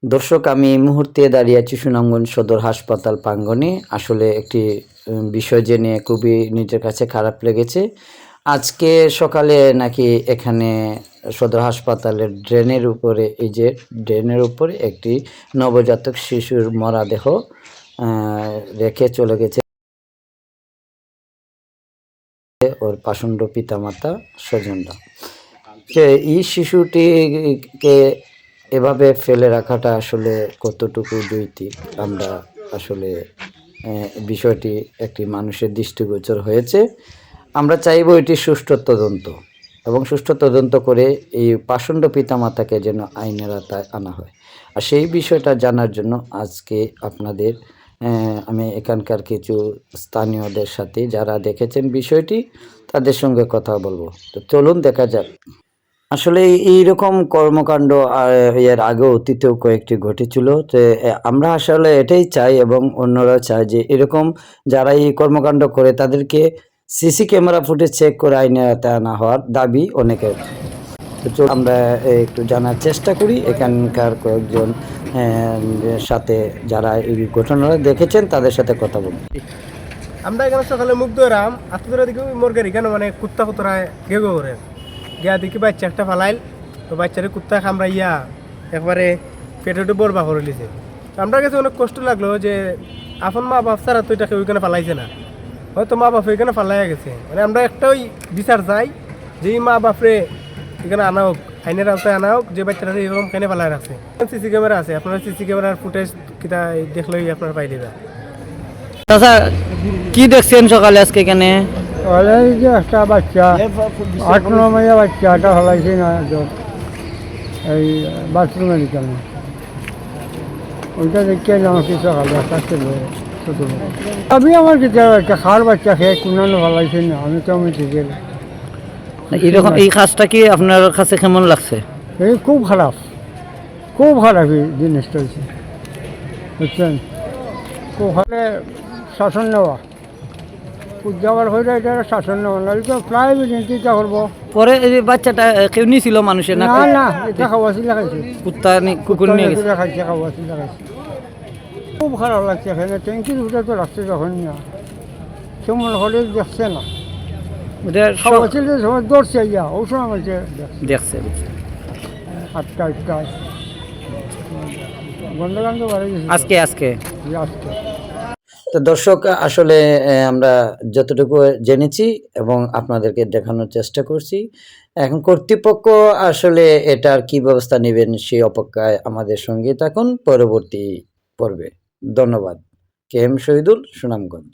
দর্শক, আমি এই মুহূর্তে দাঁড়িয়ে আছি সুনামগঞ্জ সদর হাসপাতাল প্রাঙ্গণে। আসলে একটি বিষয় জেনে খুবই নিজের কাছে খারাপ লেগেছে। আজকে সকালে নাকি এখানে সদর হাসপাতালের ড্রেনের উপরে একটি নবজাতক শিশুর মরাদেহ রেখে চলে গেছে ওর পাষণ্ড পিতামাতা স্বজনরা। এই শিশুটিকে এভাবে ফেলে রাখাটা আসলে কতটুকু যৌক্তিক, আমরা আসলে বিষয়টি একটি মানুষের দৃষ্টিগোচর হয়েছে। আমরা চাইব এটি সুষ্ঠু তদন্ত এবং সুষ্ঠু তদন্ত করে এই পাষণ্ড পিতামাতাকে যেন আইনের আওতায় আনা হয়। আর সেই বিষয়টা জানার জন্য আজকে আপনাদের আমি এখানকার কিছু স্থানীয়দের সাথে যারা দেখেছেন বিষয়টি তাদের সঙ্গে কথা বলবো। তো চলুন দেখা যাক। আসলে এইরকম কর্মকাণ্ড এর আগেও অতীতেও কয়েকটি ঘটেছিল। তো আমরা আসলে এটাই চাই এবং অন্যরা চায় যে এরকম যারা এই কর্মকাণ্ড করে তাদেরকে সিসি ক্যামেরা ফুটেজ চেক করে আইনের আওতায় আনা হওয়ার দাবি অনেকের। তো আমরা একটু জানার চেষ্টা করি এখানকার কয়েকজন সাথে যারা এই ঘটনাটা দেখেছেন তাদের সাথে কথা বলি। আমরা এখানে সকালে মুখ ধরাম আত্মীয়রা দিকে মোরগের এখানে মানে কুত্তা কুতরায় গেগো করে গিয়া দেখি বাচ্চা একটা ফালাইল, তো বাচ্চারে কুত্তা কামড়াইয়া একবারে পেটে বরবা করে লিছে। আমরা কাছে অনেক কষ্ট লাগলো যে আপন মা বাপ ছাড়া তো এটাকে ওইখানে ফালাইছে না, হয়তো মা বাপ ওইখানে ফালাইয়া গেছে। মানে আমরা একটাই বিচার চাই যে এই মা বাপরে এখানে আনা হোক, আইনের আওতায় আনা হোক, যে বাচ্চারা এরকম কেনে ফালাই রাখছে। সিসি ক্যামেরা আছে, আপনারা সিসি ক্যামেরার ফুটেজ কিটা দেখলেই আপনারা পাই দেবেন। চাচা, কি দেখছেন সকালে আজকে এখানে? এই যে একটা বাচ্চা 8-9 মাসের বাচ্চা এটা হলাইছে না এই বাথরুমের এখানে, ওইটা দেখে আমাকে সকালে একটা ছেলে ছোটো আমি আমার কিছু একটা খাওয়ার বাচ্চা খেয়ে কোনানো হলাইছে না, আমি তো আমি ঠিক এরকম এই কাজটা কি আপনার কাছে কেমন লাগছে? এই খুব খারাপ এই জিনিসটা হয়েছে, বুঝছেন? খুব হারে শাসন নেওয়া যাওয়ার হয়ে এটা শাসন নেওয়া না, এটা প্রায় চিন্তা করবো। পরে এই যে বাচ্চাটা কেউ নিয়েছিল মানুষের না? না এটা খাওয়াছি লাগাইছে, কুকুর নিয়ে গেছে। খাইছে খাওয়াছি লাগাইছে। খুব খারাপ লাগছে এখানে, ট্যাঙ্কির ভিতরে তো রাখছে যখন না কেমন হলে দেখছে না, খাওয়াছি সময় দৌড়ছে ইয়া ওই সময় বলছে দেখছে 8টায় গন্ধ বাড়ি গেছে আজকে। তো দর্শক, আসলে আমরা যতটুকু জেনেছি এবং আপনাদেরকে দেখানোর চেষ্টা করছি। এখন কর্তৃপক্ষ আসলে এটার কি ব্যবস্থা নেবেন সেই অপেক্ষায় আমাদের সঙ্গে থাকুন পরবর্তী পর্বে। ধন্যবাদ। KM শহীদুল, সুনামগঞ্জ।